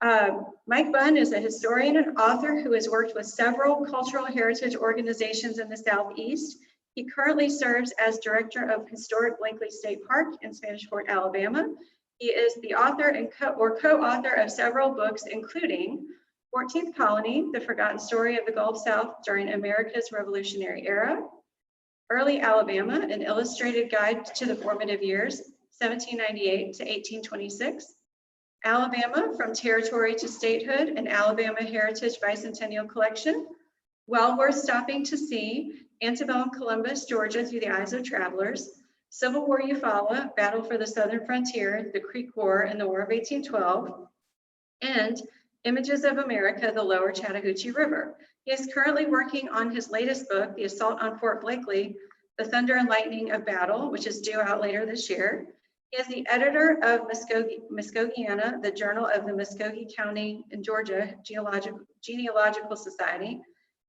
Mike Bunn is a historian and author who has worked with several cultural heritage organizations in the Southeast. He currently serves as director of Historic Blakeley State Park in Spanish Fort, Alabama. He is the author and co-author of several books, including 14th Colony, The Forgotten Story of the Gulf South During America's Revolutionary Era, Early Alabama, An Illustrated Guide to the Formative Years, 1798 to 1826, Alabama, From Territory to Statehood, an Alabama Heritage Bicentennial Collection, Well Worth Stopping to See, Antebellum Columbus, Georgia Through the Eyes of Travelers, Civil War Eufaula, Battle for the Southern Frontier, the Creek War and the War of 1812, and Images of America, the Lower Chattahoochee River. He is currently working on his latest book, The Assault on Fort Blakeley, The Thunder and Lightning of Battle, which is due out later this year. He is the editor of Muskogeana, the Journal of the Muskogee County in Georgia Genealogical Society.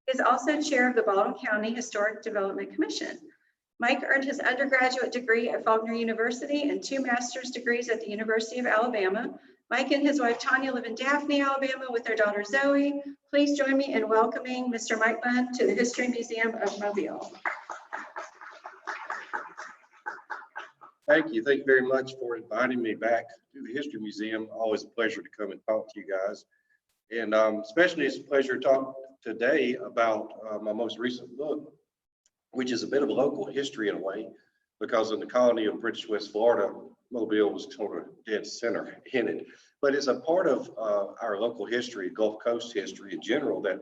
He is also chair of the Baldwin County Historic Development Commission. Mike earned his undergraduate degree at Faulkner University and 2 master's degrees at the University of Alabama. Mike and his wife Tanya live in Daphne, Alabama with their daughter Zoe. Please join me in welcoming Mr. Mike Bunn to the History Museum of Mobile. Thank you. Thank you very much for inviting me back to the History Museum. Always a pleasure to come and talk to you guys. And especially it's a pleasure to talk today about my most recent book, which is a bit of a local history in a way, because in the colony of British West Florida, Mobile was sort of dead center in it. But it's a part of our local history, Gulf Coast history in general, that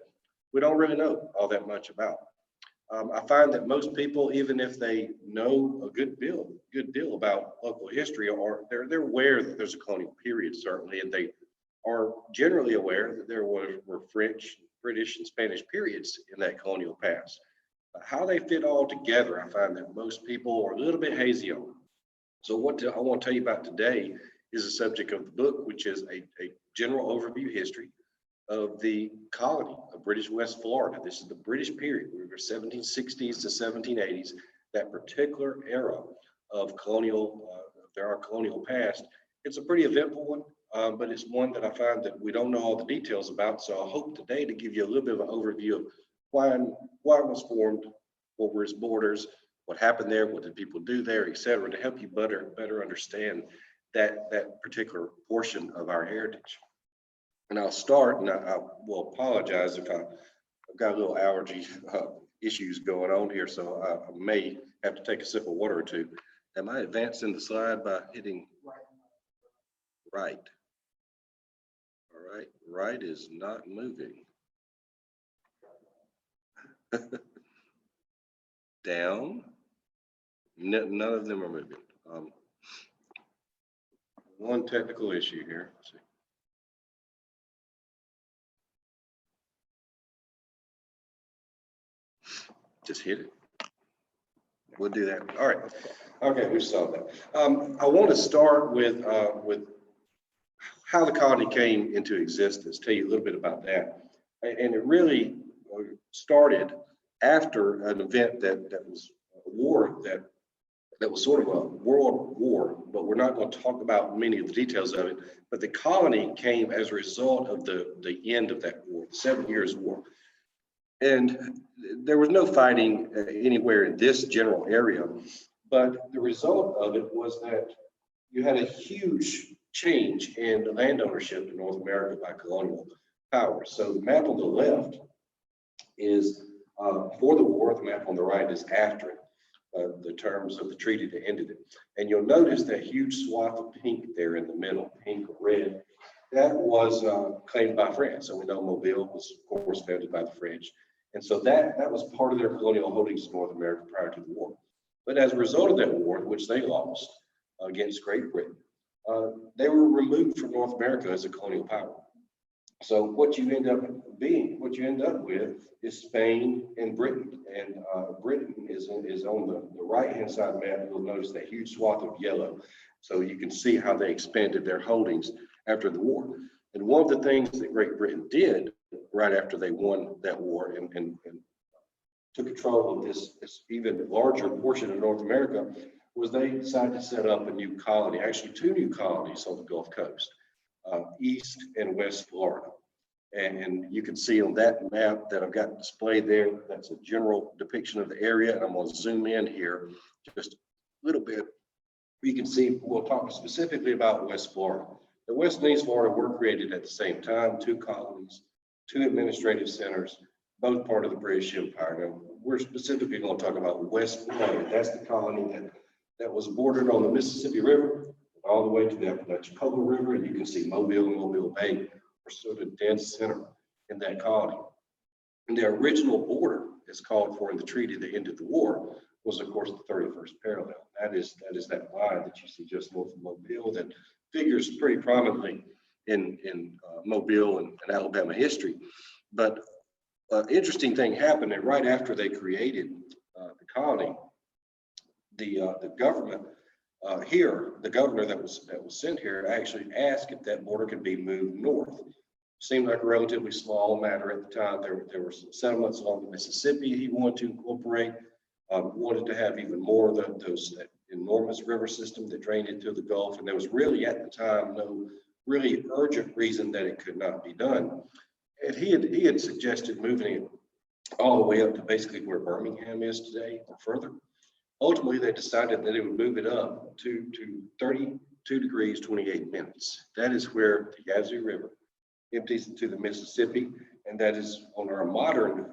we don't really know all that much about. I find that most people, even if they know a good deal about local history, or they're aware that there's a colonial period, certainly, and they are generally aware that there were French, British, and Spanish periods in that colonial past. How they fit all together, I find that most people are a little bit hazy on. So what I want to tell you about today is the subject of the book, which is a general overview history of the colony of British West Florida. This is the British period. We were 1760s to 1780s, that particular era of our colonial past. It's a pretty eventful one, but it's one that I find that we don't know all the details about. So I hope today to give you a little bit of an overview of why it was formed, what were its borders, what happened there, what did people do there, etc., to help you better understand that particular portion of our heritage. And I'll start, and I will apologize if I've got a little allergy issues going on here, so I may have to take a sip of water or two. Am I advancing the slide by hitting right? All right, right is not moving. Down, none of them are moving. One technical issue here. Let's see. Just hit it. We'll do that. All right. Okay, we solved that. I want to start with how the colony came into existence. Tell you a little bit about that. And it really started after an event that was a war that was sort of a world war, but we're not going to talk about many of the details of it. But the colony came as a result of the end of that war, the 7 Years' War. And there was no fighting anywhere in this general area, but the result of it was that you had a huge change in land ownership in North America by colonial powers. So the map on the left is before the war, the map on the right is after it, the terms of the treaty that ended it. And you'll notice that huge swath of pink there in the middle, pink or red, that was claimed by France. So we know Mobile was, of course, founded by the French. And so that was part of their colonial holdings in North America prior to the war. But as a result of that war, which they lost against Great Britain, they were removed from North America as a colonial power. So what you end up with is Spain and Britain. And Britain is on the right-hand side of the map. You'll notice that huge swath of yellow. So you can see how they expanded their holdings after the war. And one of the things that Great Britain did right after they won that war and took control of this even larger portion of North America was they decided to set up a new colony, actually 2 new colonies on the Gulf Coast. East and West Florida. And you can see on that map that I've got displayed there, that's a general depiction of the area. And I'm going to zoom in here just a little bit. You can see we'll talk specifically about West Florida. The West and East Florida were created at the same time, 2 colonies, 2 administrative centers, both part of the British Empire. Now, we're specifically going to talk about West Florida. That's the colony that was bordered on the Mississippi River all the way to the Apalachicola River. And you can see Mobile and Mobile Bay were sort of dead center in that colony. And the original border, as called for in the treaty that ended the war, was of course the 31st parallel. That is that line that you see just north of Mobile that figures pretty prominently in Mobile and Alabama history. But interesting thing happened, and right after they created the colony, the government here, the governor that was sent here actually asked if that border could be moved north. Seemed like a relatively small matter at the time. There were some settlements along the Mississippi he wanted to incorporate, wanted to have even more of those enormous river system that drained into the Gulf. And there was really at the time no really urgent reason that it could not be done. And he had suggested moving it all the way up to basically where Birmingham is today or further. Ultimately, they decided that they would move it up to 32 degrees, 28 minutes. That is where the Yazoo River empties into the Mississippi, and that is on our modern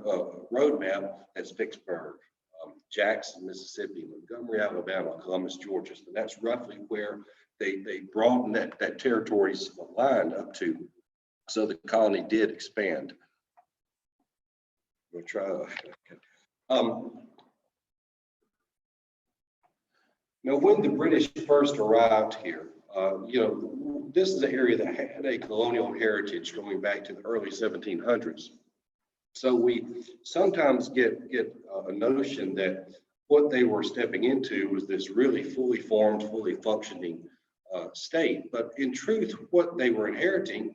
road map, that's Vicksburg, Jackson, Mississippi, Montgomery, Alabama, Columbus, Georgia. And that's roughly where they broadened that territory's line up to. So the colony did expand. We'll try. Now, when the British first arrived here, this is an area that had a colonial heritage going back to the early 1700s. So we sometimes get a notion that what they were stepping into was this really fully formed, fully functioning state. But in truth, what they were inheriting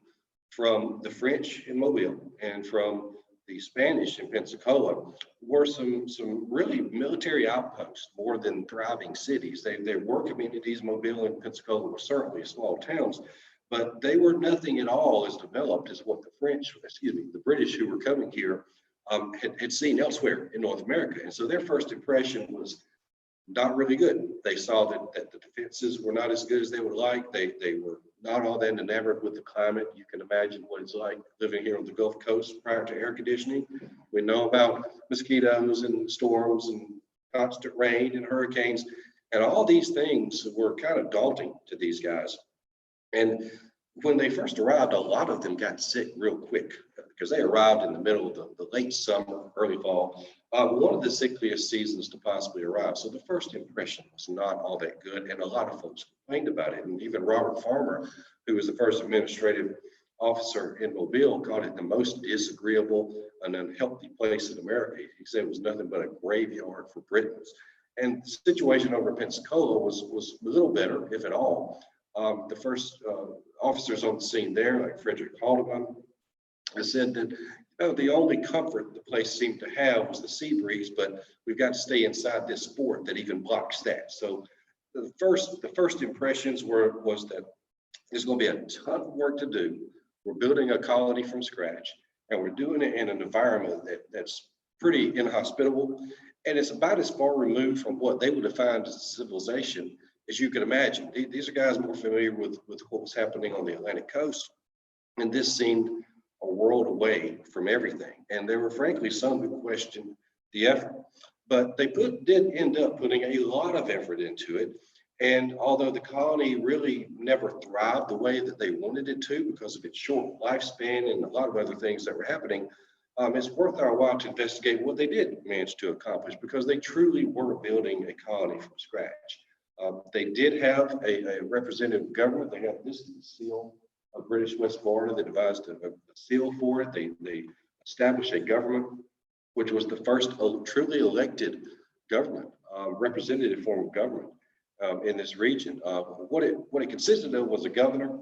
from the French in Mobile and from the Spanish in Pensacola were some really military outposts more than thriving cities. They were communities. Mobile and Pensacola were certainly small towns, but they were nothing at all as developed as what the British who were coming here had seen elsewhere in North America. And so their first impression was not really good. They saw that the defenses were not as good as they would like. They were not all that enamored with the climate. You can imagine what it's like living here on the Gulf Coast prior to air conditioning. We know about mosquitoes and storms and constant rain and hurricanes. And all these things were kind of daunting to these guys. And when they first arrived, a lot of them got sick real quick because they arrived in the middle of the late summer, early fall, one of the sickliest seasons to possibly arrive. So the first impression was not all that good, and a lot of folks complained about it. And even Robert Farmer, who was the first administrative officer in Mobile, called it the most disagreeable and unhealthy place in America. He said it was nothing but a graveyard for Britons. And the situation over in Pensacola was a little better, if at all. The first officers on the scene there, like Frederick Haldeman, has said that the only comfort the place seemed to have was the sea breeze, but we've got to stay inside this fort that even blocks that. So the first impressions was that there's going to be a ton of work to do. We're building a colony from scratch, and we're doing it in an environment that's pretty inhospitable, and it's about as far removed from what they would define as civilization as you can imagine. These are guys more familiar with what was happening on the Atlantic coast, and this seemed a world away from everything. And there were frankly some who questioned the effort, but they did end up putting a lot of effort into it. And although the colony really never thrived the way that they wanted it to because of its short lifespan and a lot of other things that were happening, it's worth our while to investigate what they did manage to accomplish, because they truly were building a colony from scratch. They did have a representative government. They have this seal of British West Florida. They devised a seal for it. They established a government, which was the first truly elected government, representative form of government in this region. What it consisted of was a governor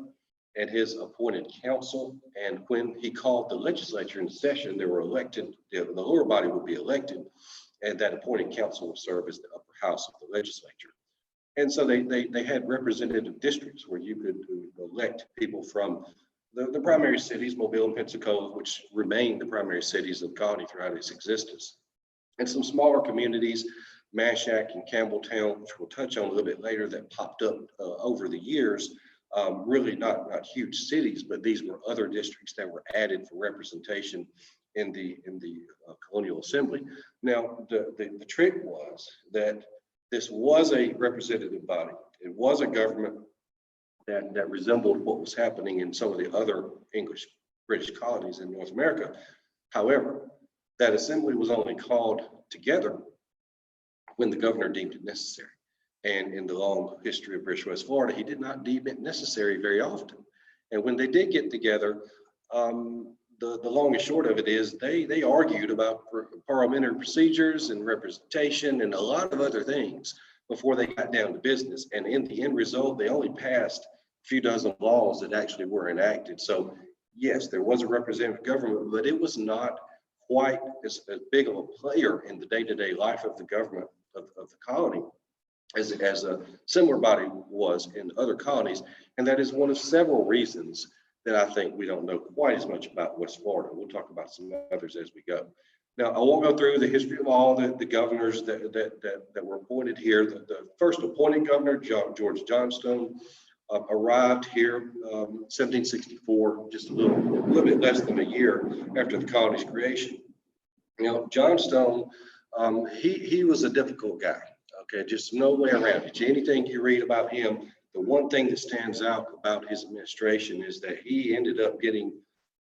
and his appointed council. And when he called the legislature into session, they were elected. The lower body would be elected, and that appointed council would serve as the upper house of the legislature. And so they had representative districts where you could elect people from the primary cities, Mobile and Pensacola, which remained the primary cities of the colony throughout its existence, and some smaller communities, Mashack and Campbelltown, which we'll touch on a little bit later, that popped up over the years. Really not huge cities, but these were other districts that were added for representation in the colonial assembly. Now, the trick was that this was a representative body. It was a government that resembled what was happening in some of the other British colonies in North America. However, that assembly was only called together when the governor deemed it necessary. And in the long history of British West Florida, he did not deem it necessary very often. And when they did get together, the long and short of it is they argued about parliamentary procedures and representation and a lot of other things before they got down to business. And in the end result, they only passed a few dozen laws that actually were enacted. So yes, there was a representative government, but it was not quite as big of a player in the day-to-day life of the government of the colony as a similar body was in other colonies. And that is one of several reasons that I think we don't know quite as much about West Florida. We'll talk about some others as we go. Now, I won't go through the history of all the governors that were appointed here. The first appointed governor, George Johnstone, arrived here 1764, just a little bit less than a year after the colony's creation. You know, Johnstone, he was a difficult guy. Okay, just no way around it. Anything you read about him, the one thing that stands out about his administration is that he ended up getting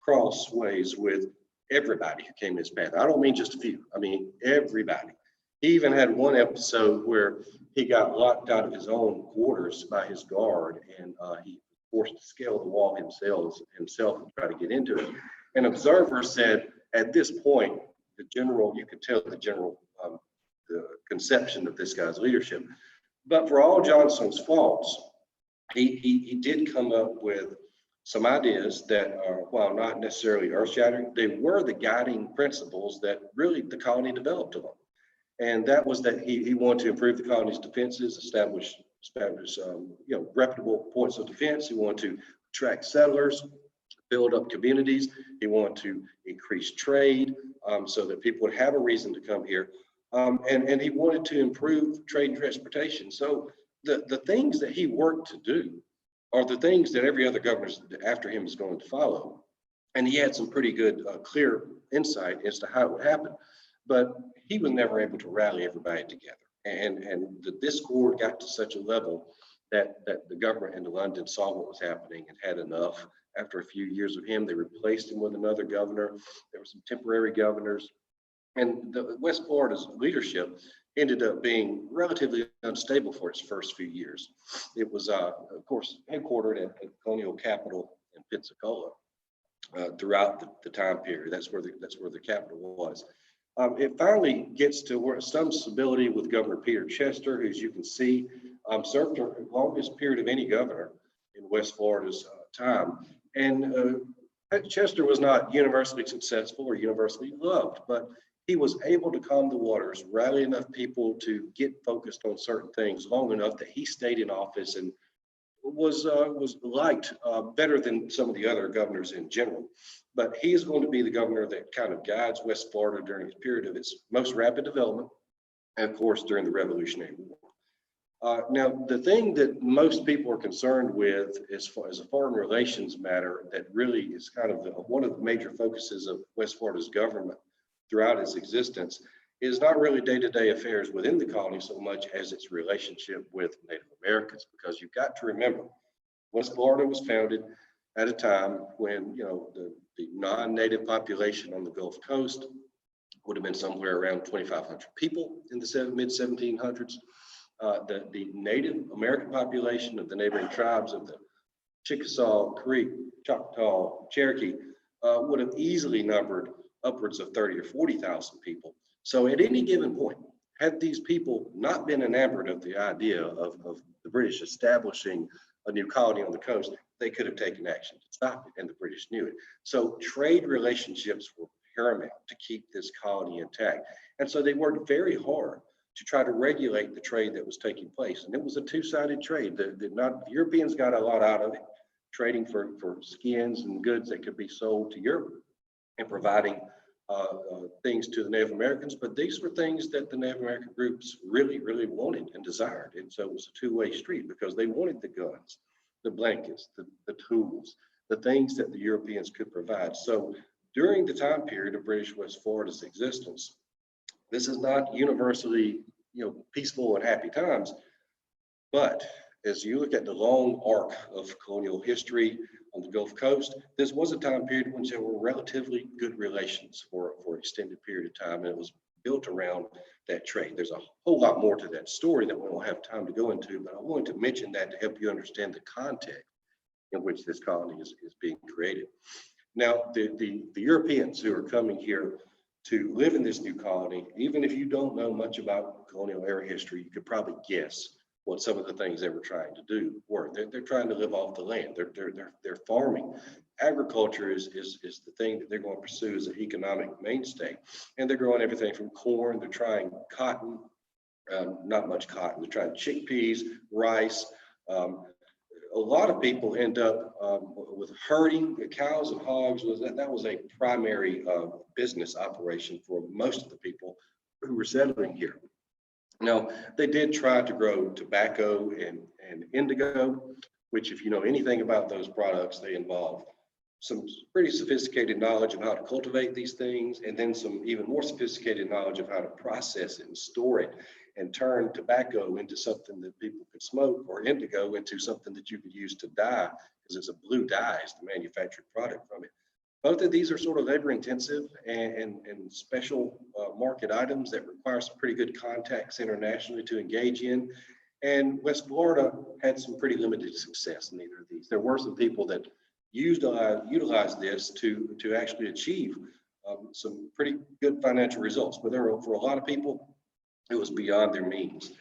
crossways with everybody who came his path. I don't mean just a few, I mean everybody. He even had one episode where he got locked out of his own quarters by his guard, and he forced to scale the wall himself and try to get into it. And observers said at this point, you could tell the general the conception of this guy's leadership. But for all Johnson's faults, he did come up with some ideas that are, while not necessarily earth-shattering, they were the guiding principles that really the colony developed on. And that was that he wanted to improve the colony's defenses, establish reputable points of defense. He wanted to attract settlers, build up communities. He wanted to increase trade so that people would have a reason to come here. And he wanted to improve trade and transportation. So the things that he worked to do are the things that every other governor after him is going to follow. And he had some pretty good, clear insight as to how it would happen. But he was never able to rally everybody together. And the discord got to such a level that the government in London saw what was happening and had enough. After a few years of him, they replaced him with another governor. There were some temporary governors. And the West Florida's leadership ended up being relatively unstable for its first few years. It was, of course, headquartered at the colonial capital in Pensacola throughout the time period. That's where the capital was. It finally gets to where some stability with Governor Peter Chester, who, as you can see, served the longest period of any governor in West Florida's time. And Chester was not universally successful or universally loved, but he was able to calm the waters, rally enough people to get focused on certain things long enough that he stayed in office and was liked better than some of the other governors in general. But he is going to be the governor that kind of guides West Florida during the period of its most rapid development, and of course during the Revolutionary War. Now, the thing that most people are concerned with as a foreign relations matter that really is kind of one of the major focuses of West Florida's government throughout its existence is not really day-to-day affairs within the colony so much as its relationship with Native Americans, because you've got to remember, West Florida was founded at a time when, the non-native population on the Gulf Coast would have been somewhere around 2,500 people in the mid-1700s. The Native American population of the neighboring tribes of the Chickasaw, Creek, Choctaw, Cherokee would have easily numbered upwards of 30 or 40,000 people. So at any given point, had these people not been enamored of the idea of the British establishing a new colony on the coast, they could have taken action to stop it, and the British knew it. So trade relationships were paramount to keep this colony intact. And so they worked very hard to try to regulate the trade that was taking place. And it was a two-sided trade. The Europeans got a lot out of it, trading for skins and goods that could be sold to Europe and providing things to the Native Americans. But these were things that the Native American groups really, really wanted and desired. And so it was a two-way street because they wanted the guns, the blankets, the tools, the things that the Europeans could provide. So during the time period of British West Florida's existence, this is not universally, peaceful and happy times, but as you look at the long arc of colonial history on the Gulf Coast, this was a time period when there were relatively good relations for an extended period of time, and it was built around that trade. There's a whole lot more to that story that we don't have time to go into, but I wanted to mention that to help you understand the context in which this colony is being created. Now, the Europeans who are coming here to live in this new colony, even if you don't know much about colonial era history, you could probably guess what some of the things they were trying to do were. They're trying to live off the land. They're farming. Agriculture is the thing that they're going to pursue as an economic mainstay. And they're growing everything from corn. They're trying cotton, not much cotton. They're trying chickpeas, rice. A lot of people end up with herding. Cows and hogs that was a primary business operation for most of the people who were settling here. Now, they did try to grow tobacco and indigo, which, if you know anything about those products, they involve some pretty sophisticated knowledge of how to cultivate these things, and then some even more sophisticated knowledge of how to process it and store it and turn tobacco into something that people could smoke, or indigo into something that you could use to dye, because it's a blue dye is the manufactured product from it. Both of these are sort of labor intensive and special market items that require some pretty good contacts internationally to engage in. And West Florida had some pretty limited success in either of these. There were some people that utilized this to actually achieve some pretty good financial results, but for a lot of people, it was beyond their means.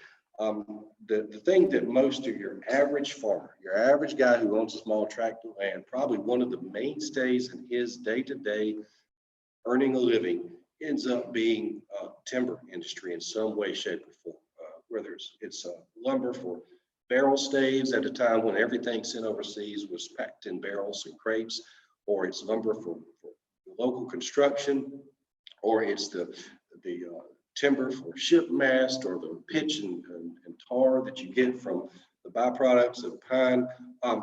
The thing that most of your average farmer, your average guy who owns a small tract of land, probably one of the mainstays in his day-to-day earning a living ends up being timber industry in some way, shape, or form. Whether it's lumber for barrel staves at a time when everything sent overseas was packed in barrels and crates, or it's lumber for local construction, or it's the timber for ship mast, or the pitch and tar that you get from the byproducts of pine.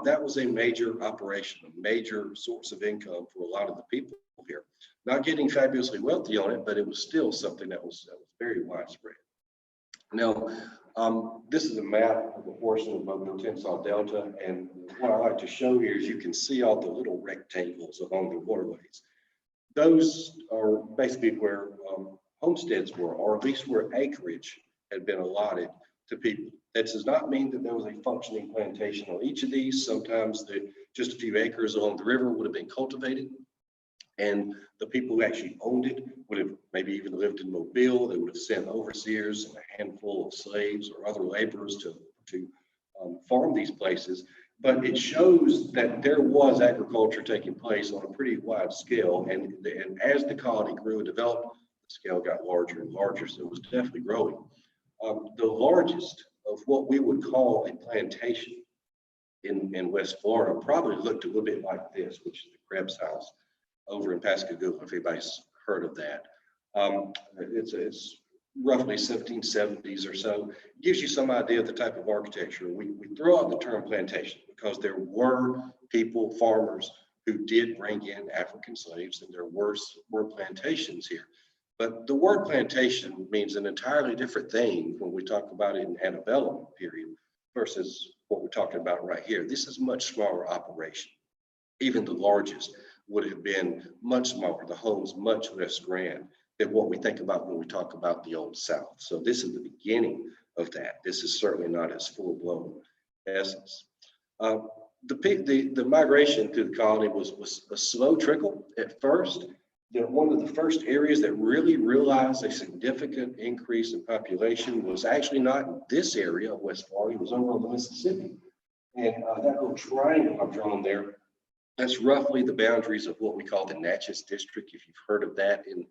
That was a major operation, a major source of income for a lot of the people here. Not getting fabulously wealthy on it, but it was still something that was very widespread. Now, this is a map of a portion of the Tensas Delta, and what I like to show here is you can see all the little rectangles along the waterways. Those are basically where homesteads were, or at least where acreage had been allotted to people. That does not mean that there was a functioning plantation on each of these. Sometimes just a few acres along the river would have been cultivated, and the people who actually owned it would have maybe even lived in Mobile. They would have sent overseers and a handful of slaves or other laborers to farm these places. But it shows that there was agriculture taking place on a pretty wide scale, and as the colony grew and developed, the scale got larger and larger, so it was definitely growing. The largest of what we would call a plantation in West Florida probably looked a little bit like this, which is the Krebs House over in Pascagoula, if anybody's heard of that. It's roughly 1770s or so. It gives you some idea of the type of architecture. We throw out the term plantation because there were people, farmers, who did bring in African slaves, and there were plantations here. But the word plantation means an entirely different thing when we talk about it in antebellum period versus what we're talking about right here. This is a much smaller operation. Even the largest would have been much smaller, the homes much less grand than what we think about when we talk about the Old South. So this is the beginning of that. This is certainly not its full-blown essence. The migration to the colony was a slow trickle at first. One of the first areas that really realized a significant increase in population was actually not in this area of West Florida, it was over on the Mississippi. And that little triangle I've drawn there, that's roughly the boundaries of what we call the Natchez District, if you've heard of that in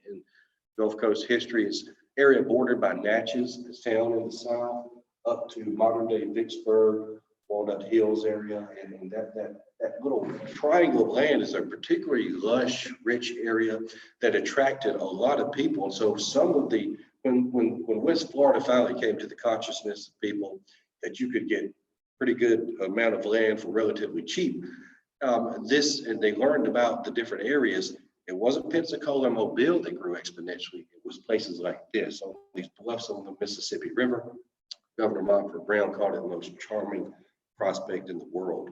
Gulf Coast history. It's area bordered by Natchez, the town in the south, up to modern day Vicksburg, Walnut Hills area, and that little triangle of land is a particularly lush, rich area that attracted a lot of people. And so some of the, when West Florida finally came to the consciousness of people that you could get pretty good amount of land for relatively cheap, and they learned about the different areas. It wasn't Pensacola and Mobile that grew exponentially. It was places like this, on these bluffs on the Mississippi River. Governor Montford Brown called it the most charming prospect in the world.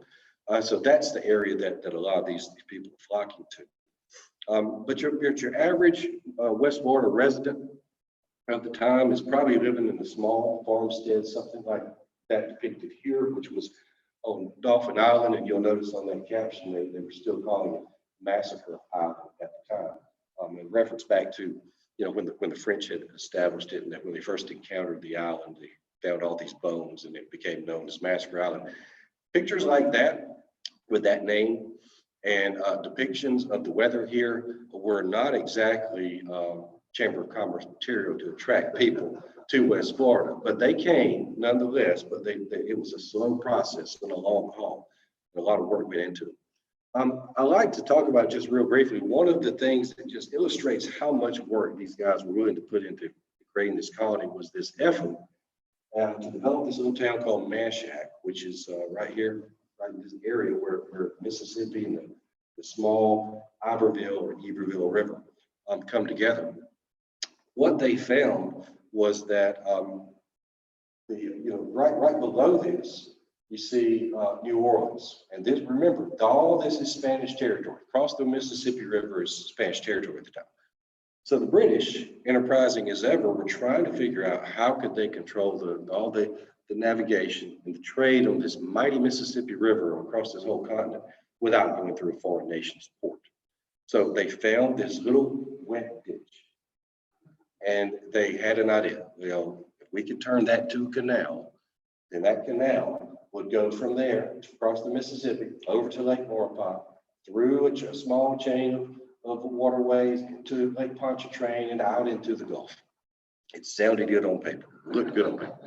So that's the area that a lot of these people are flocking to. But your average West Florida resident at the time is probably living in a small farmstead, something like that depicted here, which was on Dolphin Island. And you'll notice on that caption, they were still calling it Massacre Island at the time. In reference back to, when the French had established it, and that when they first encountered the island, they found all these bones and it became known as Massacre Island. Pictures like that with that name and depictions of the weather here were not exactly Chamber of Commerce material to attract people to West Florida, but they came nonetheless. But it was a slow process and a long haul. A lot of work went into it. I like to talk about just real briefly, one of the things that just illustrates how much work these guys were willing to put into creating this colony was this effort to develop this little town called Mashack, which is right here, right in this area where Mississippi and the small Iberville or Iberville River come together. What they found was that right below this, you see New Orleans, and this, remember, all this is Spanish territory. Across the Mississippi River is Spanish territory at the time. So the British, enterprising as ever, were trying to figure out how could they control all the navigation and the trade on this mighty Mississippi River across this whole continent without going through a foreign nation's port. So they found this little wet ditch, and they had an idea. If we could turn that to a canal, then that canal would go from there across the Mississippi over to Lake Maurepas, through a small chain of waterways to Lake Pontchartrain and out into the Gulf. It sounded good on paper, looked good on paper.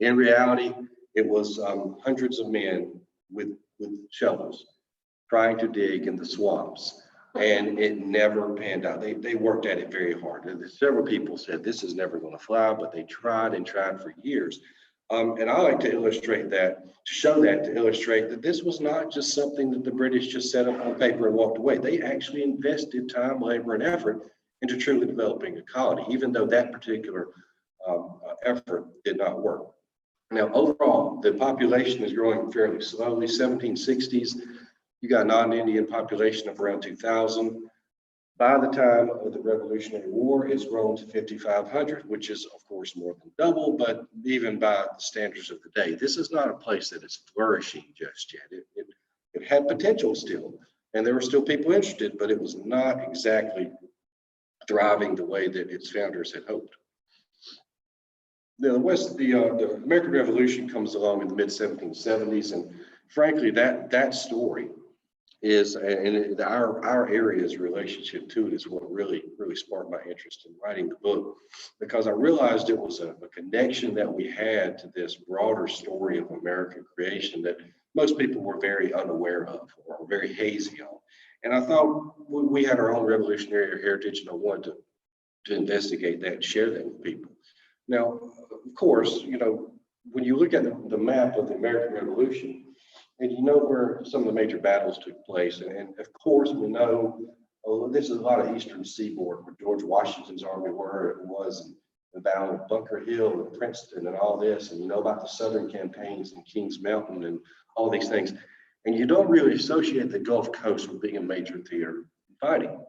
In reality, it was hundreds of men with shovels trying to dig in the swamps, and it never panned out. They worked at it very hard. Several people said this is never going to fly, but they tried and tried for years. And I like to illustrate that, to illustrate that this was not just something that the British just set up on paper and walked away. They actually invested time, labor, and effort into truly developing a colony, even though that particular effort did not work. Now, overall, the population is growing fairly slowly. 1760s, you got a non-Indian population of around 2,000. By the time of the Revolutionary War, it's grown to 5,500, which is, of course, more than double, but even by the standards of the day, this is not a place that is flourishing just yet. It had potential still, and there were still people interested, but it was not exactly thriving the way that its founders had hoped. The American Revolution comes along in the mid-1770s, and frankly, that story is, and our area's relationship to it is what really sparked my interest in writing the book, because I realized it was a connection that we had to this broader story of American creation that most people were very unaware of or very hazy on. And I thought we had our own revolutionary heritage, and I wanted to investigate that and share that with people. Now, of course, when you look at the map of the American Revolution, and you know where some of the major battles took place. And of course, we know this is a lot of Eastern Seaboard where George Washington's army was, and the Battle of Bunker Hill and Princeton and all this. And you know about the Southern campaigns and Kings Mountain and all these things. And you don't really associate the Gulf Coast with being a major theater fighting.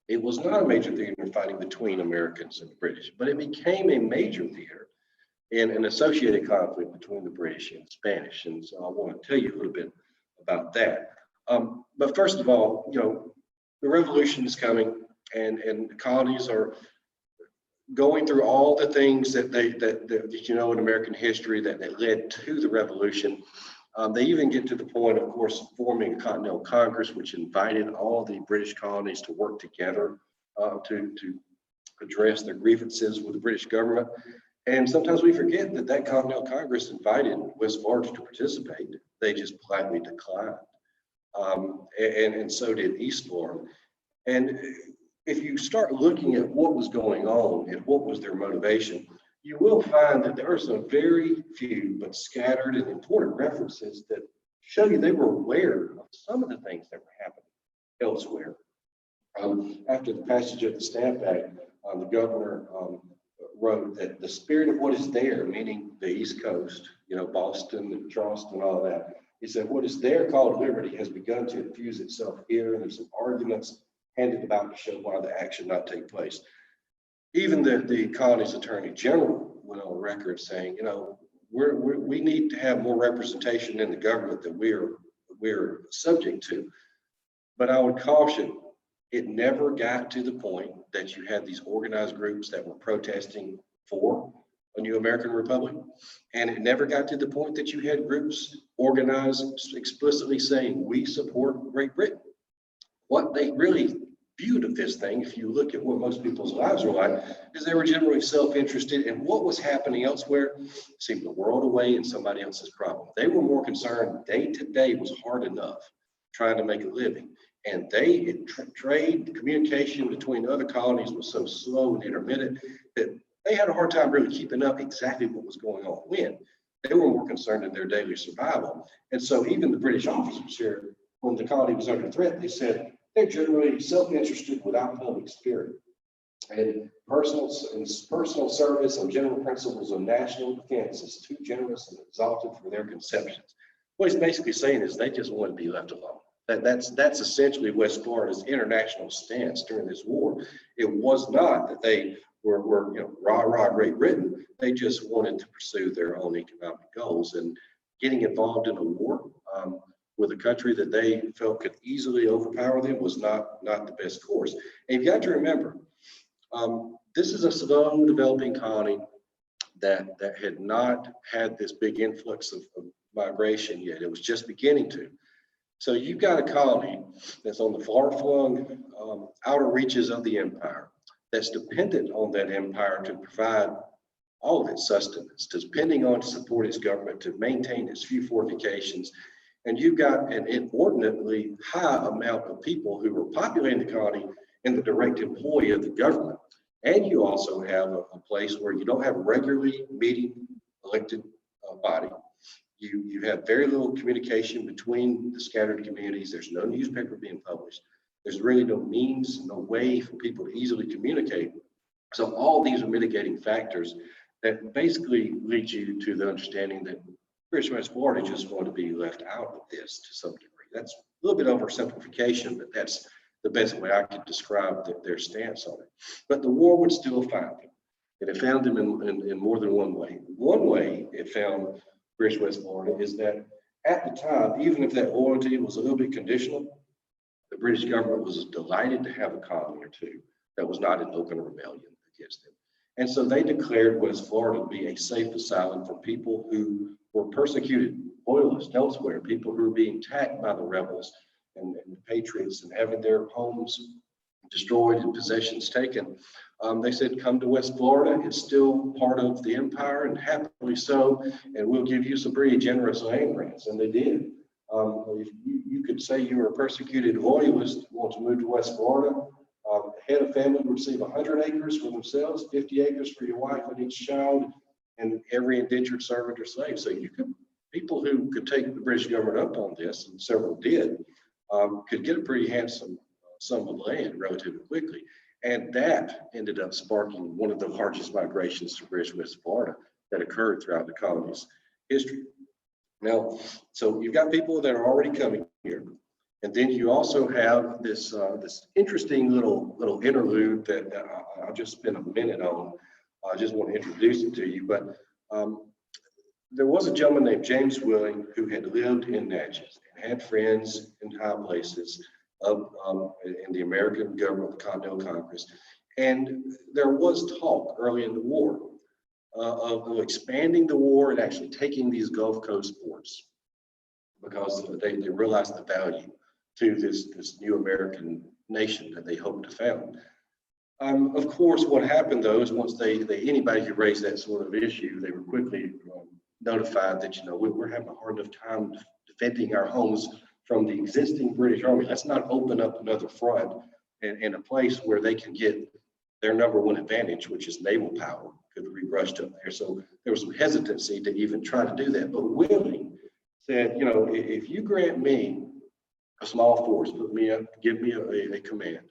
It was not a major theater fighting between Americans and the British, but it became a major theater in an associated conflict between the British and the Spanish. And so I want to tell you a little bit about that. But first of all, the revolution is coming, and the colonies are going through all the things that in American history that led to the revolution. They even get to the point, of course, forming a Continental Congress, which invited all the British colonies to work together to address their grievances with the British government. And sometimes we forget that that Continental Congress invited West Florida to participate. They just politely declined. And so did East Florida. And if you start looking at what was going on and what was their motivation, you will find that there are some very few but scattered and important references that show you they were aware of some of the things that were happening elsewhere. After the passage of the Stamp Act, the governor wrote that the spirit of what is there, meaning the East Coast, Boston and Charleston, all of that, he said what is there called liberty has begun to infuse itself here, and there's some arguments handed about to show why the action not take place. Even the colony's attorney general went on record saying, we need to have more representation in the government that we're subject to. But I would caution, it never got to the point that you had these organized groups that were protesting for a new American Republic. And it never got to the point that you had groups organized explicitly saying, we support Great Britain. What they really viewed of this thing, if you look at what most people's lives were like, is they were generally self-interested, and what was happening elsewhere seemed a world away and somebody else's problem. They were more concerned day to day was hard enough trying to make a living. And trade, communication between other colonies was so slow and intermittent that they had a hard time really keeping up exactly what was going on when. They were more concerned in their daily survival. And so even the British officers here, when the colony was under threat, they said they're generally self-interested without public spirit. And personal service and general principles of national defense is too generous and exalted for their conceptions. What he's basically saying is they just want to be left alone. That's essentially West Florida's international stance during this war. It was not that they were rah Great Britain. They just wanted to pursue their own economic goals, and getting involved in a war with a country that they felt could easily overpower them was not the best course. And you've got to remember, this is a slow developing colony that had not had this big influx of migration yet. It was just beginning to. So you've got a colony that's on the far-flung outer reaches of the empire, that's dependent on that empire to provide all of its sustenance, depending on to support its government, to maintain its few fortifications. And you've got an inordinately high amount of people who are populating the colony in the direct employ of the government. And you also have a place where you don't have a regularly meeting elected body. You have very little communication between the scattered communities. There's no newspaper being published. There's really no means, no way for people to easily communicate. So all these are mitigating factors that basically lead you to the understanding that British West Florida is just going to be left out of this to some degree. That's a little bit oversimplification, but that's the best way I could describe their stance on it. But the war would still find them, and it found them in more than one way. One way it found British West Florida is that at the time, even if that loyalty was a little bit conditional, the British government was delighted to have a colony or two that was not in open rebellion against them. And so they declared West Florida to be a safe asylum for people who were persecuted, loyalists elsewhere, people who were being attacked by the rebels and the patriots and having their homes destroyed and possessions taken. They said, come to West Florida. It's still part of the empire, and happily so, and we'll give you some pretty generous land grants. And they did. If you could say you were a persecuted loyalist, want to move to West Florida, head of family would receive 100 acres for themselves, 50 acres for your wife and each child, and every indentured servant or slave. So people who could take the British government up on this, and several did, could get a pretty handsome sum of land relatively quickly. And that ended up sparking one of the largest migrations to British West Florida that occurred throughout the colony's history. Now, so you've got people that are already coming here. And then you also have this interesting little interlude that I'll just spend a minute on. I just want to introduce it to you. But there was a gentleman named James Willing who had lived in Natchez and had friends in high places in the American government, the Continental Congress. And there was talk early in the war of expanding the war and actually taking these Gulf Coast ports, because they realized the value to this new American nation that they hoped to found. Of course, what happened though is once anybody who raised that sort of issue, they were quickly notified that, we're having a hard enough time defending our homes from the existing British Army. Let's not open up another front in a place where they can get their number one advantage, which is naval power, could be rushed up there. So there was some hesitancy to even try to do that. But Willie said, if you grant me a small force, put me up, give me a command,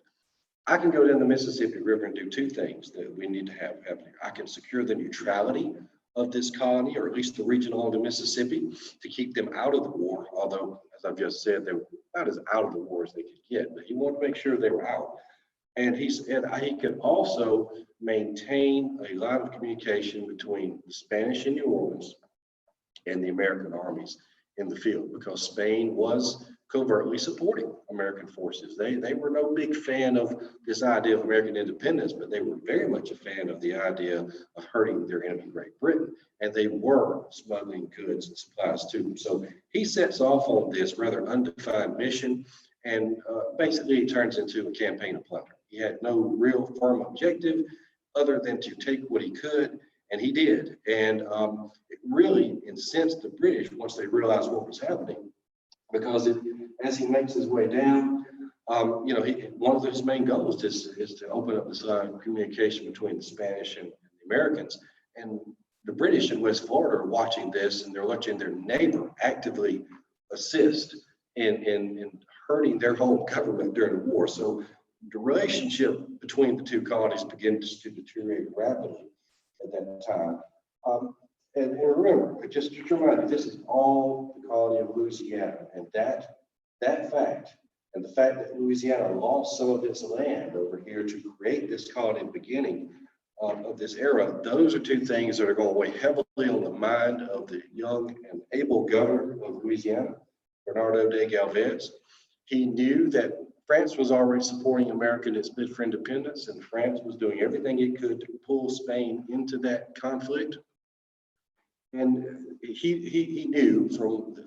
I can go down the Mississippi River and do two things that we need to have happening. I can secure the neutrality of this colony, or at least the region along the Mississippi, to keep them out of the war. Although, as I've just said, they were about as out of the war as they could get, but he wanted to make sure they were out. And he said he could also maintain a line of communication between the Spanish in New Orleans and the American armies in the field, because Spain was covertly supporting American forces. They were no big fan of this idea of American independence, but they were very much a fan of the idea of hurting their enemy, Great Britain. And they were smuggling goods and supplies to them. So he sets off on this rather undefined mission, and basically it turns into a campaign of plunder. He had no real firm objective other than to take what he could, and he did. And it really incensed the British once they realized what was happening, because as he makes his way down, one of his main goals is to open up this line of communication between the Spanish and the Americans. And the British in West Florida are watching this, and they're watching their neighbor actively assist in hurting their home government during the war. So the relationship between the two colonies begins to deteriorate rapidly at that time. And remember, just to remind you, this is all the colony of Louisiana, and that fact, and the fact that Louisiana lost some of its land over here to create this colony at the beginning of this era, those are two things that are going to weigh heavily on the mind of the young and able governor of Louisiana, Bernardo de Galvez. He knew that France was already supporting America in its bid for independence, and France was doing everything it could to pull Spain into that conflict. And he knew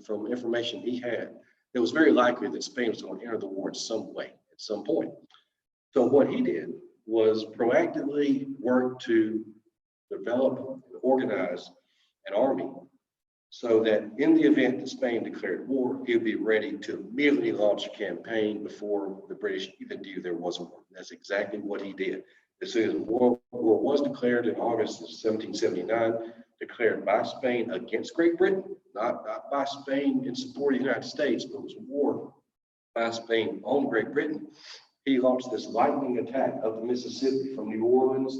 from information he had, it was very likely that Spain was going to enter the war in some way at some point. So what he did was proactively work to develop and organize an army so that in the event that Spain declared war, he would be ready to immediately launch a campaign before the British even knew there was a war. That's exactly what he did. As soon as the war was declared in August of 1779, declared by Spain against Great Britain, not by Spain in support of the United States, but it was a war by Spain on Great Britain. He launched this lightning attack of the Mississippi from New Orleans,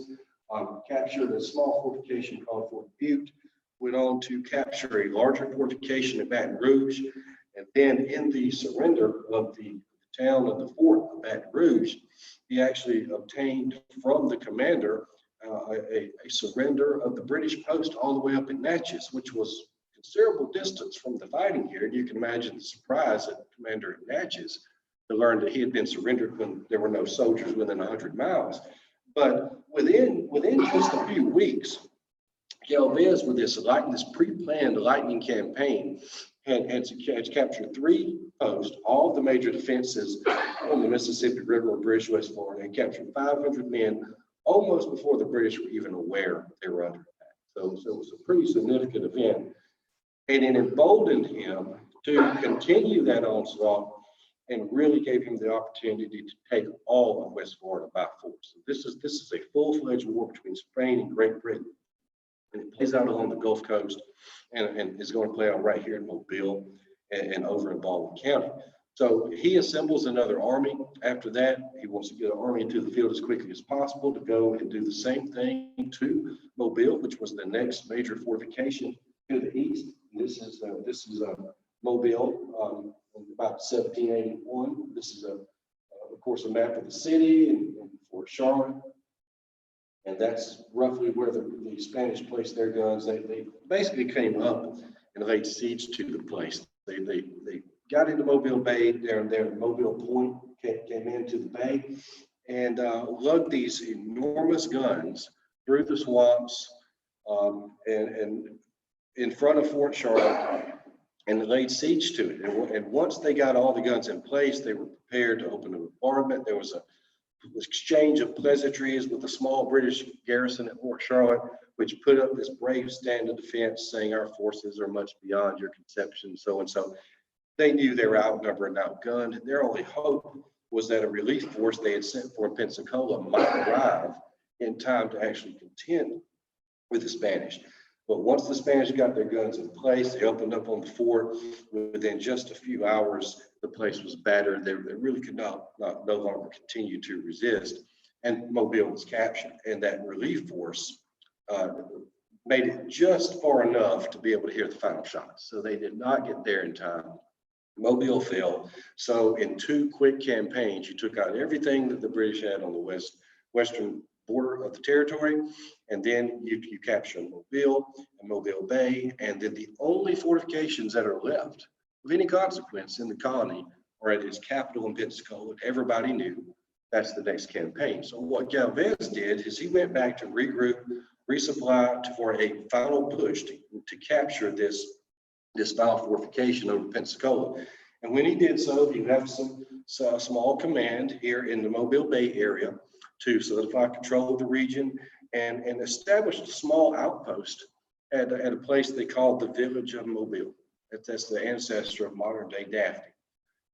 captured a small fortification called Fort Butte, went on to capture a larger fortification at Baton Rouge, and then in the surrender of the town of the fort of Baton Rouge, he actually obtained from the commander a surrender of the British post all the way up in Natchez, which was considerable distance from the fighting here. And you can imagine the surprise of the commander at Natchez to learn that he had been surrendered when there were no soldiers within 100 miles. But within just a few weeks, Galvez, with this pre-planned lightning campaign, had captured 3 posts, all the major defenses on the Mississippi River in British West Florida, and captured 500 men almost before the British were even aware they were under attack. So it was a pretty significant event, and it emboldened him to continue that onslaught and really gave him the opportunity to take all of West Florida by force. So this is a full-fledged war between Spain and Great Britain. And it plays out along the Gulf Coast and is going to play out right here in Mobile and over in Baldwin County. So he assembles another army. After that, he wants to get an army into the field as quickly as possible to go and do the same thing to Mobile, which was the next major fortification to the east. And this is Mobile about 1781. This is of course, a map of the city and Fort Charlotte. And that's roughly where the Spanish placed their guns. They basically came up and laid siege to the place. They got into Mobile Bay there and there. Mobile Point came into the bay and lugged these enormous guns through the swamps and in front of Fort Charlotte, and laid siege to it. And once they got all the guns in place, they were prepared to open a bombardment. There was exchange of pleasantries with the small British garrison at Fort Charlotte, which put up this brave stand of defense saying our forces are much beyond your conception, so and so. They knew they were outnumbered and outgunned. Their only hope was that a relief force they had sent for in Pensacola might arrive in time to actually contend with the Spanish. But once the Spanish got their guns in place, they opened up on the fort. Within just a few hours, the place was battered. They really could no longer continue to resist, and Mobile was captured. And that relief force made it just far enough to be able to hear the final shots. So they did not get there in time. Mobile fell. So in 2 quick campaigns, you took out everything that the British had on the western border of the territory, and then you capture Mobile and Mobile Bay, and then the only fortifications that are left of any consequence in the colony are at its capital in Pensacola. Everybody knew that's the next campaign. So what Galvez did is he went back to regroup, resupply for a final push to capture this final fortification over Pensacola. And when he did so, he left some small command here in the Mobile Bay area to solidify control of the region and established a small outpost at a place they called the village of Mobile. That's the ancestor of modern day Daphne.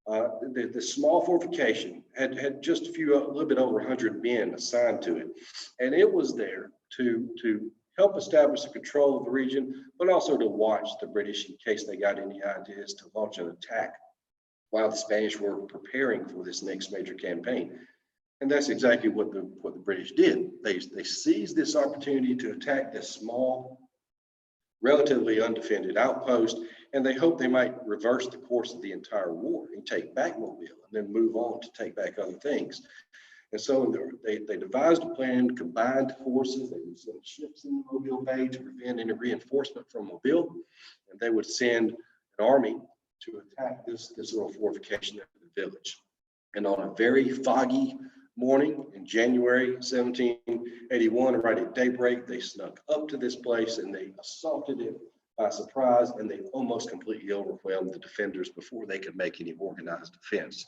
The small fortification had just a little bit over 100 men assigned to it. And it was there to help establish the control of the region, but also to watch the British in case they got any ideas to launch an attack while the Spanish were preparing for this next major campaign. And that's exactly what the British did. They seized this opportunity to attack this small, relatively undefended outpost, and they hoped they might reverse the course of the entire war and take back Mobile and then move on to take back other things. And so they devised a plan, combined forces. They would send ships in the Mobile Bay to prevent any reinforcement from Mobile, and they would send an army to attack this little fortification at the village. And on a very foggy morning in January 1781, right at daybreak, they snuck up to this place and they assaulted it by surprise, and they almost completely overwhelmed the defenders before they could make any organized defense.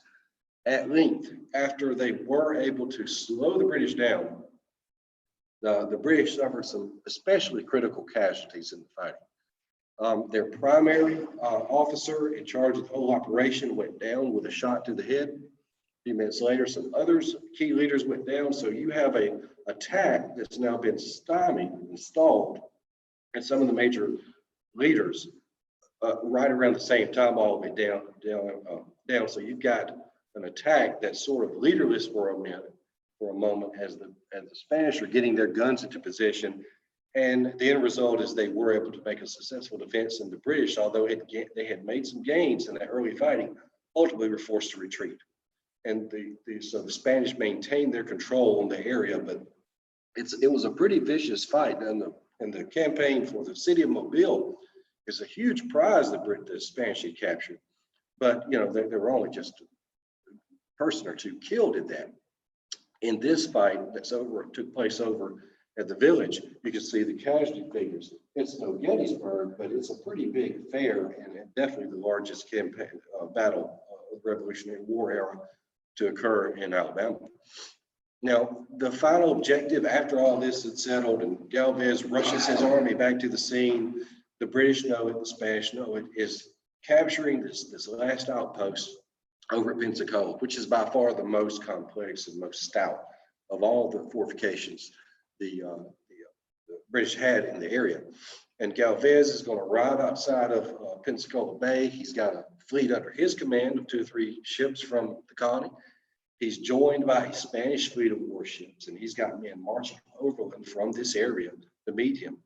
At length, after they were able to slow the British down, the British suffered some especially critical casualties in the fighting. Their primary officer in charge of the whole operation went down with a shot to the head. A few minutes later, some others, key leaders, went down. So you have an attack that's now been stymied and stalled, and some of the major leaders right around the same time, all the way down. So you've got an attack that's sort of leaderless for a moment as the Spanish are getting their guns into position. And the end result is they were able to make a successful defense, and the British, although they had made some gains in that early fighting, ultimately were forced to retreat. And so the Spanish maintained their control on the area, but it was a pretty vicious fight. And the campaign for the city of Mobile is a huge prize that the Spanish had captured. But there were only just a person or two killed in that. In this fight took place over at the village, you can see the casualty figures. It's no Gettysburg, but it's a pretty big affair, and definitely the largest battle of the Revolutionary War era to occur in Alabama. Now, the final objective after all this had settled and Galvez rushes his army back to the scene, the British know it, the Spanish know it, is capturing this last outpost over at Pensacola, which is by far the most complex and most stout of all the fortifications the British had in the area. And Galvez is going to arrive outside of Pensacola Bay. He's got a fleet under his command of 2 or 3 ships from the colony. He's joined by a Spanish fleet of warships, and he's got men marching overland from this area to meet him.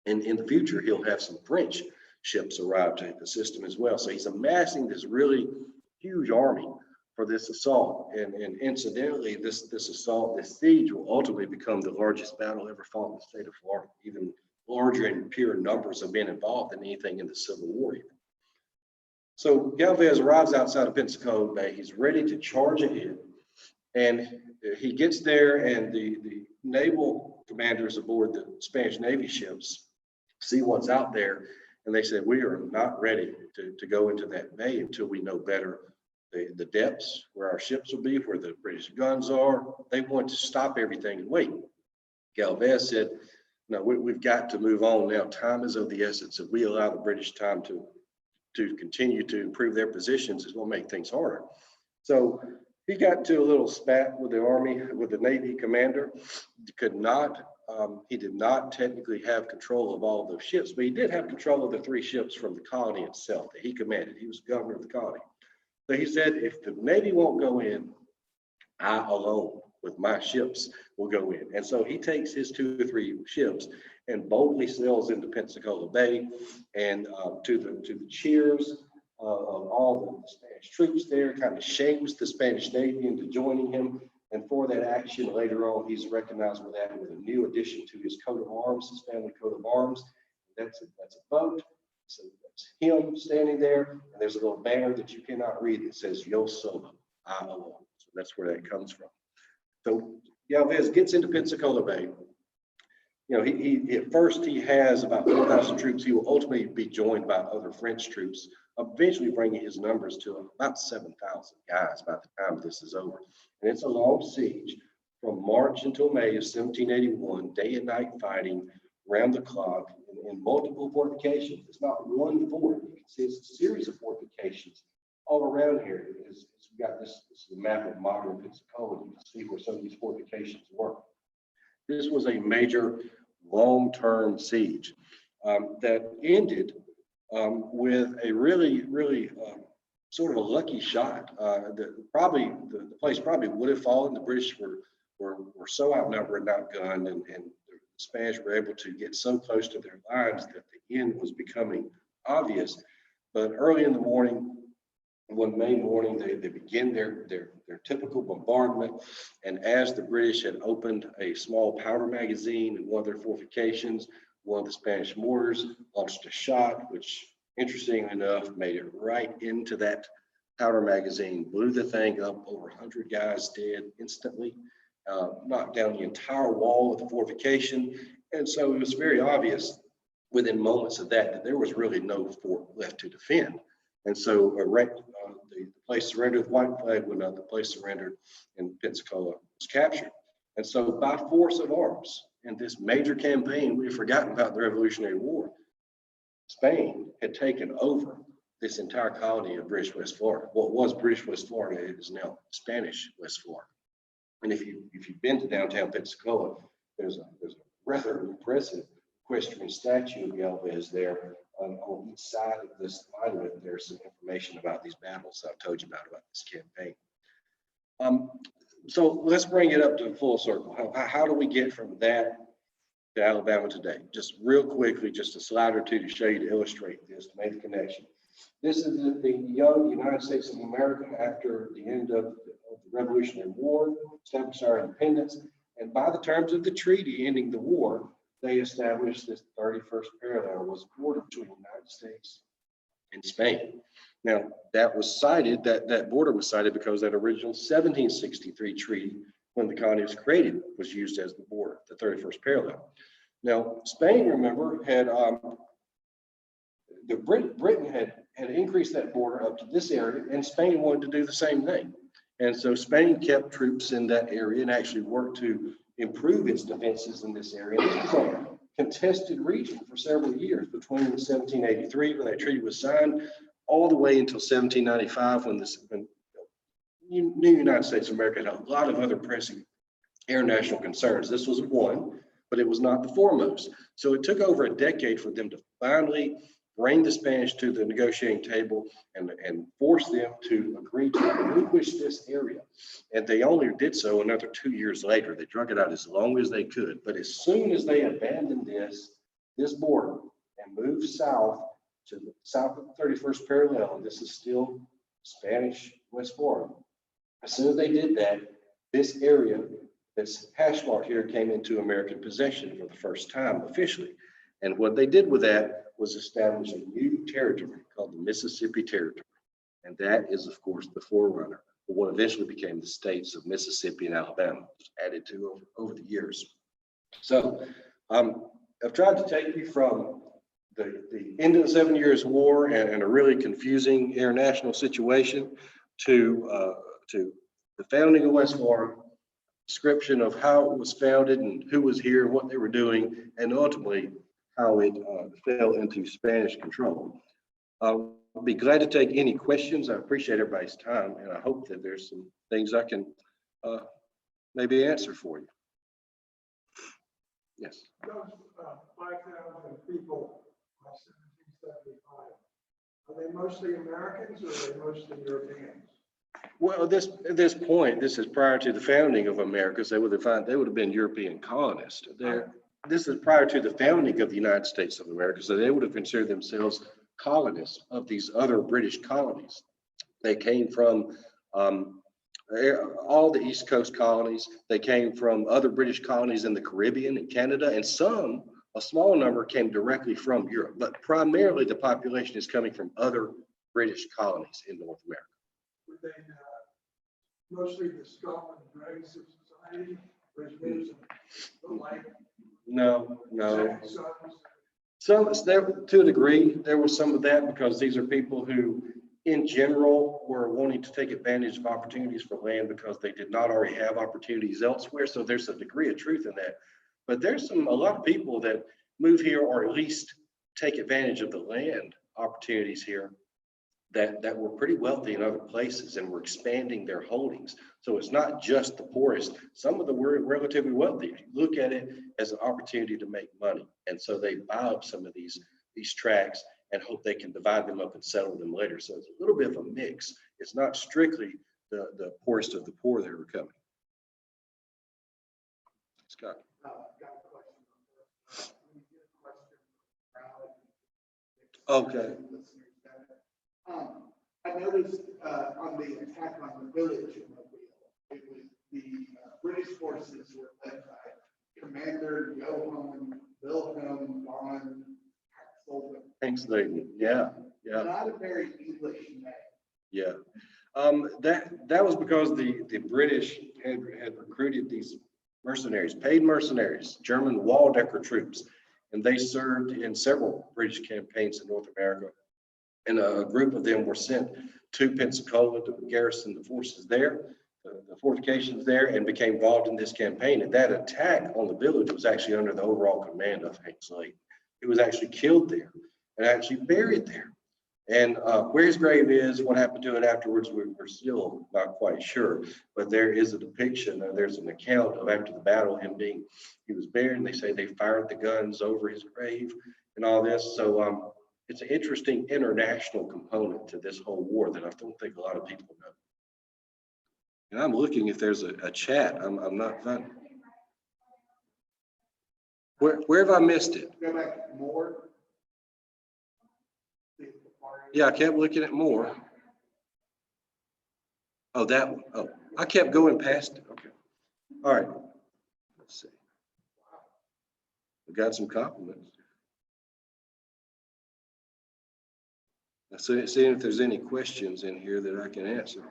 And in the future, he'll have some French ships arrive to assist him as well. So he's amassing this really huge army for this assault. And incidentally, this assault, this siege, will ultimately become the largest battle ever fought in the state of Florida, even larger in pure numbers of men involved than anything in the Civil War even. So Galvez arrives outside of Pensacola Bay. He's ready to charge ahead. And he gets there, and the naval commanders aboard the Spanish Navy ships see what's out there. And they said, we are not ready to go into that bay until we know better the depths where our ships will be, where the British guns are. They want to stop everything and wait. Galvez said, no, we've got to move on now. Time is of the essence. If we allow the British time to continue to improve their positions, it's going to make things harder. So he got into a little spat with the Army, with the Navy commander. He did not technically have control of all of those ships, but he did have control of the 3 ships from the colony itself that he commanded. He was governor of the colony. So he said, if the Navy won't go in, I alone with my ships will go in. And so he takes his 2 or 3 ships and boldly sails into Pensacola Bay, and to the cheers of all the Spanish troops there, kind of shames the Spanish Navy into joining him. And for that action, later on, he's recognized with that with a new addition to his coat of arms, his family coat of arms. That's a boat. So that's him standing there, and there's a little banner that you cannot read that says "Yo Solo," I alone. So that's where that comes from. So Galvez gets into Pensacola Bay. You know, he at first he has about 4,000 troops. He will ultimately be joined by other French troops, eventually bringing his numbers to about 7,000 guys by the time this is over. And it's a long siege from March until May of 1781, day and night fighting around the clock in multiple fortifications. It's not one fort. You can see it's a series of fortifications all around here. We've got this is a map of modern Pensacola. You can see where some of these fortifications were. This was a major long-term siege that ended with a really sort of a lucky shot. The place probably would have fallen. The British were so outnumbered and outgunned, and the Spanish were able to get so close to their lines that the end was becoming obvious. But early in the morning, one May morning, they begin their typical bombardment. And as the British had opened a small powder magazine in one of their fortifications, one of the Spanish mortars launched a shot, which interestingly enough made it right into that powder magazine, blew the thing up, over 100 guys dead instantly, knocked down the entire wall of the fortification. And so it was very obvious within moments of that there was really no fort left to defend. And so the place surrendered, the white flag went up, the place surrendered, and Pensacola was captured. And so by force of arms, in this major campaign, we've forgotten about the Revolutionary War, Spain had taken over this entire colony of British West Florida. What was British West Florida, it is now Spanish West Florida. And if you've been to downtown Pensacola, there's a rather impressive equestrian statue of Galvez there. On each side of this monument, there's some information about these battles I've told you about this campaign. So let's bring it up to full circle. How do we get from that to Alabama today? Just real quickly, just a slide or two to show you, to illustrate this, to make the connection. This is the young United States of America after the end of the Revolutionary War, established our independence. And by the terms of the treaty ending the war, they established this 31st parallel was the border between the United States and Spain. Now, that was cited, that border was cited because that original 1763 treaty, when the colony was created, was used as the border, the 31st parallel. Now, Spain, remember, had Britain had increased that border up to this area, and Spain wanted to do the same thing. And so Spain kept troops in that area and actually worked to improve its defenses in this area. This was a contested region for several years, between 1783, when that treaty was signed, all the way until 1795, when the new United States of America had a lot of other pressing international concerns. This was one, but it was not the foremost. So it took over a decade for them to finally bring the Spanish to the negotiating table and force them to agree to relinquish this area. And they only did so another 2 years later. They drug it out as long as they could. But as soon as they abandoned this border and moved south to the south of the 31st parallel, and this is still Spanish West Florida, as soon as they did that, this area that's hash marked here came into American possession for the first time officially. And what they did with that was establish a new territory called the Mississippi Territory. And that is, of course, the forerunner for what eventually became the states of Mississippi and Alabama, added to over the years. So I've tried to take you from the end of the 7 Years' War and a really confusing international situation to the founding of West Florida, description of how it was founded and who was here, what they were doing, and ultimately how it fell into Spanish control. I'll be glad to take any questions. I appreciate everybody's time, and I hope that there's some things I can maybe answer for you. Yes. Those 5,000 people by 1775, are they mostly Americans or are they mostly Europeans? Well, at this point, this is prior to the founding of America, so they would have been European colonists. This is prior to the founding of the United States of America, so they would have considered themselves colonists of these other British colonies. They came from all the East Coast colonies. They came from other British colonies in the Caribbean and Canada, and a small number came directly from Europe, but primarily the population is coming from other British colonies in North America. Were they mostly the scum and dregs of society, prisoners and the like? No. Sons? To a degree, there was some of that because these are people who, in general, were wanting to take advantage of opportunities for land because they did not already have opportunities elsewhere. So there's a degree of truth in that. But there's a lot of people that move here or at least take advantage of the land opportunities here that were pretty wealthy in other places and were expanding their holdings. So it's not just the poorest. Some of them were relatively wealthy. Look at it as an opportunity to make money. And so they buy up some of these tracts and hope they can divide them up and settle them later. So it's a little bit of a mix. It's not strictly the poorest of the poor that are coming. Scott. Got a question. Let me get a question. Okay. I noticed on the attack on the village in Mobile, it was the British forces were led by Commander Johann Wilhelm von Axel. Thanksgiving. Yeah. Not a very English name. Yeah. That was because the British had recruited these mercenaries, paid mercenaries, German Waldecker troops, and they served in several British campaigns in North America. And a group of them were sent to Pensacola to garrison the forces there, the fortifications there, and became involved in this campaign. And that attack on the village was actually under the overall command of Hank. He was actually killed there and actually buried there. And where his grave is, what happened to it afterwards, we're still not quite sure. But there is a depiction, there's an account of after the battle, he was buried, and they say they fired the guns over his grave and all this. So it's an interesting international component to this whole war that I don't think a lot of people know. And I'm looking if there's a chat. I'm not finding. Where have I missed it? Go back more. Yeah, I kept looking at more. Oh, that one. Oh, I kept going past it. Okay. All right. Let's see. We got some compliments. Seeing if there's any questions in here that I can answer.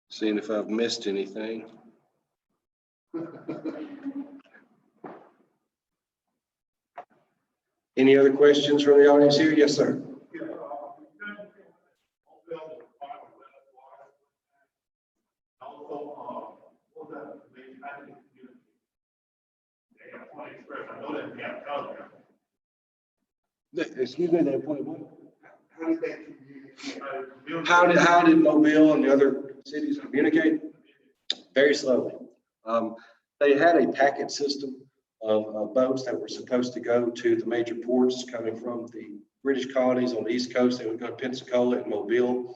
Seeing if I've missed anything. Any other questions from the audience here? Yes, sir. Excuse me, they appointed what? How did they communicate? How did Mobile and the other cities communicate? Very slowly. They had a packet system of boats that were supposed to go to the major ports coming from the British colonies on the East Coast. They would go to Pensacola and Mobile.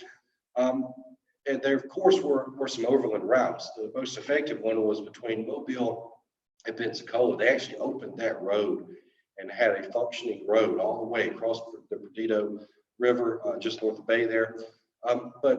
And there, of course, were some overland routes. The most effective one was between Mobile and Pensacola. They actually opened that road and had a functioning road all the way across the Perdido River, just north of Bay there. But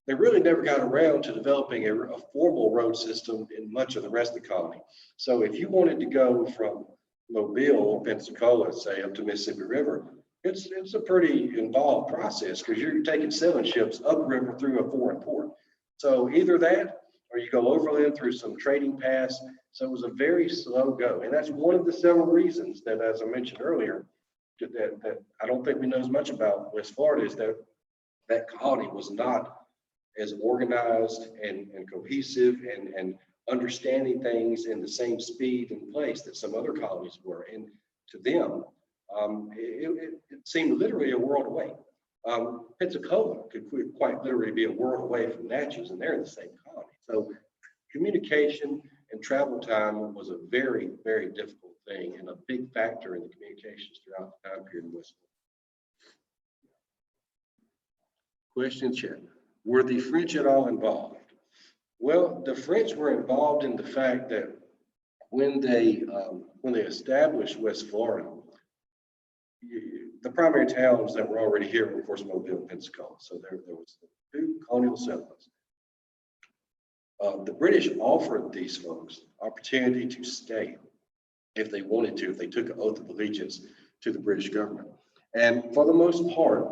they really never got around to developing a formal road system in much of the rest of the colony. So if you wanted to go from Mobile or Pensacola, say, up to Mississippi River, it's a pretty involved process because you're taking sailing ships upriver through a foreign port. So either that, or you go overland through some trading paths, So it was a very slow go. And that's one of the several reasons that, as I mentioned earlier, that I don't think we know as much about West Florida is that that colony was not as organized and cohesive and understanding things in the same speed and place that some other colonies were. And to them, it seemed literally a world away. Pensacola could quite literally be a world away from Natchez, and they're in the same colony. So communication and travel time was a very, very difficult thing and a big factor in the communications throughout the time period in West Florida. Question check. Were the French at all involved? Well, the French were involved in the fact that when they established West Florida, the primary towns that were already here were, of course, Mobile and Pensacola. So there was two colonial settlements. The British offered these folks opportunity to stay if they wanted to, if they took an oath of allegiance to the British government. And for the most part,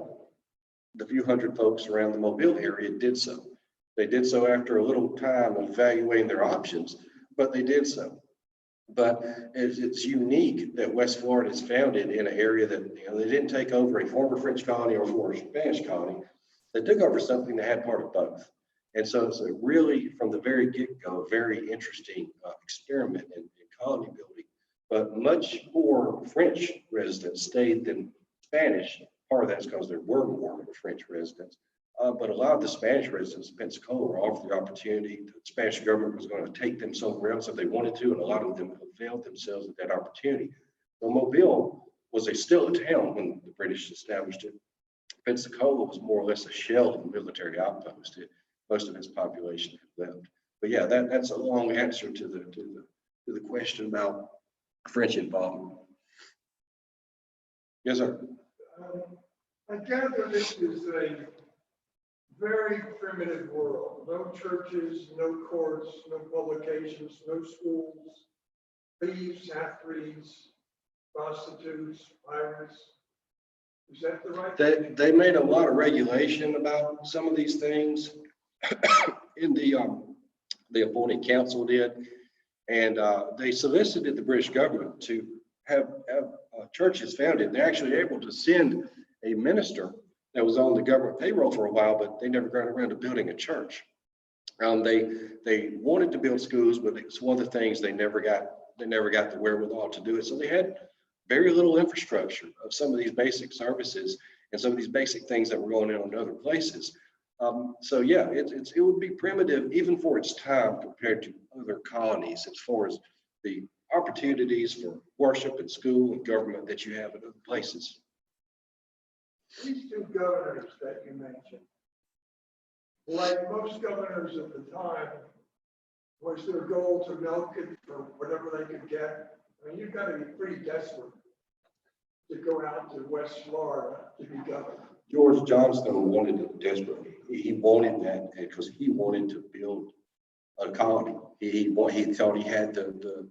the few hundred folks around the Mobile area did so. They did so after a little time of evaluating their options, but they did so. But it's unique that West Florida is founded in an area that, they didn't take over a former French colony or a former Spanish colony. They took over something that had part of both. And so it's a really, from the very get-go, very interesting experiment in colony building. But much more French residents stayed than Spanish. Part of that's because there were more French residents. But a lot of the Spanish residents in Pensacola were offered the opportunity. The Spanish government was going to take them somewhere else if they wanted to, and a lot of them availed themselves of that opportunity. So Mobile was still a town when the British established it. Pensacola was more or less a shell of a military outpost. Most of its population had left. But yeah, that's a long answer to the question about French involvement. Yes, sir. I gather this is a very primitive world. No churches, no courts, no publications, no schools, thieves, half-breeds, prostitutes, pirates. Is that the right thing? They made a lot of regulation about some of these things. In the appointed council did, and they solicited the British government to have churches founded. They're actually able to send a minister that was on the government payroll for a while, but they never got around to building a church. They wanted to build schools, but it's one of the things they never got the wherewithal to do it. So they had very little infrastructure of some of these basic services and some of these basic things that were going on in other places. So yeah, it would be primitive even for its time compared to other colonies as far as the opportunities for worship and school and government that you have in other places. These two governors that you mentioned, like most governors at the time, was their goal to milk it for whatever they could get? I mean, you've got to be pretty desperate to go out to West Florida to be governor. George Johnstone wanted it desperately. He wanted that because he wanted to build a colony. He thought he had the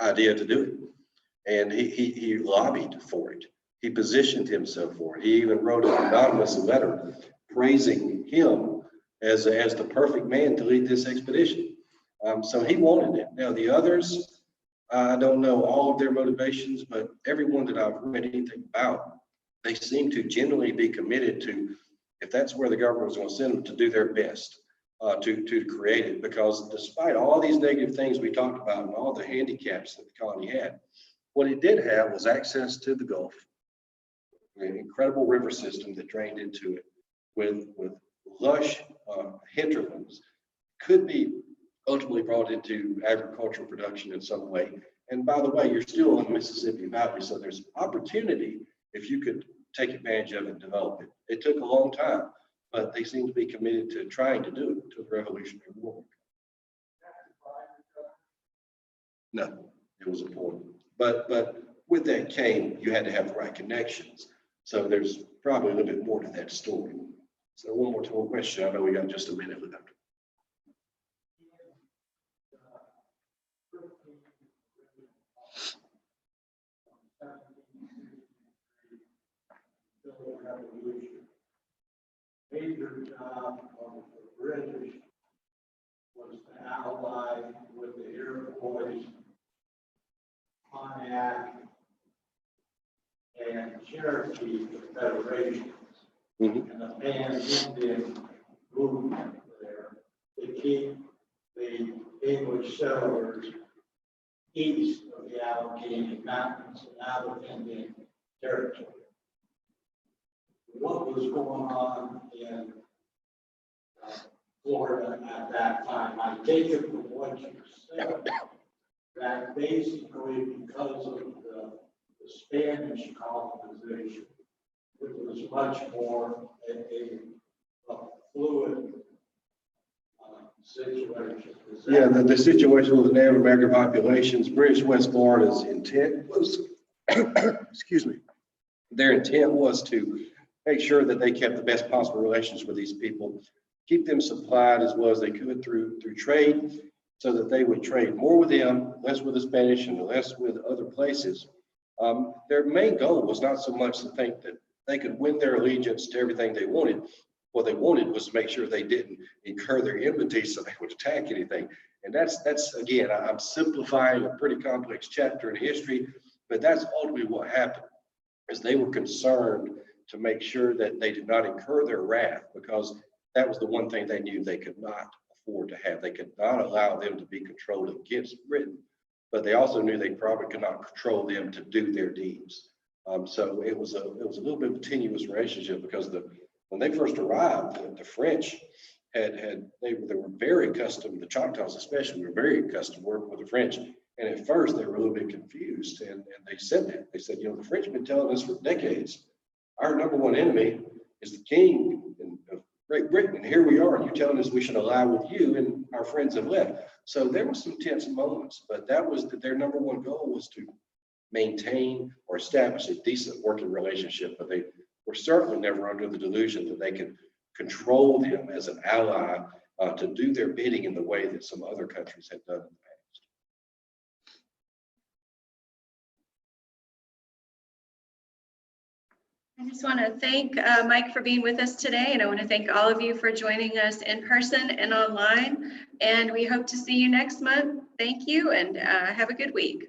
idea to do it, and he lobbied for it. He positioned himself for it. He even wrote an anonymous letter praising him as the perfect man to lead this expedition. So he wanted it. Now the others, I don't know all of their motivations, but everyone that I've read anything about, they seem to genuinely be committed to, if that's where the government was going to send them, to do their best to create it. Because despite all these negative things we talked about and all the handicaps that the colony had, what it did have was access to the Gulf, an incredible river system that drained into it with lush hinterlands, could be ultimately brought into agricultural production in some way. And by the way, you're still in the Mississippi Valley, so there's opportunity if you could take advantage of it and develop it. It took a long time, but they seem to be committed to trying to do it until the Revolutionary War. No, it was important. But with that came, you had to have the right connections. So there's probably a little bit more to that story. So one more question. I know we got just a minute left. Major job of the British was to ally with the Iroquois, Pontiac, and Cherokee Confederations. Mhm. And the pan-Indian movement there to keep the English settlers east of the Allegheny Mountains and out of Indian territory. What was going on in Florida at that time? I take it from what you said, that basically because of the Spanish colonization, it was much more a fluid situation. Is that- Yeah, the situation with the Native American populations, British West Florida's intent was, excuse me, their intent was to make sure that they kept the best possible relations with these people, keep them supplied as well as they could through trade, so that they would trade more with them, less with the Spanish and less with other places. Their main goal was not so much to think that they could win their allegiance to everything they wanted. What they wanted was to make sure they didn't incur their enmity so they would attack anything. And that's again, I'm simplifying a pretty complex chapter in history, but that's ultimately what happened, is they were concerned to make sure that they did not incur their wrath, because that was the one thing they knew they could not afford to have. They could not allow them to be controlled against Britain, but they also knew they probably could not control them to do their deeds. So it was a little bit of a tenuous relationship, because when they first arrived, the French they were very accustomed, the Choctaws especially were very accustomed to working with the French. And at first they were a little bit confused, and they said that. They said, the French have been telling us for decades, our number one enemy is the king of Great Britain, and here we are, and you're telling us we should ally with you, and our friends have left. So there were some tense moments, but that was their number one goal, was to maintain or establish a decent working relationship. But they were certainly never under the delusion that they could control them as an ally to do their bidding in the way that some other countries had done in the past. I just want to thank Mike for being with us today, and I want to thank all of you for joining us in person and online, and we hope to see you next month. Thank you, and have a good week.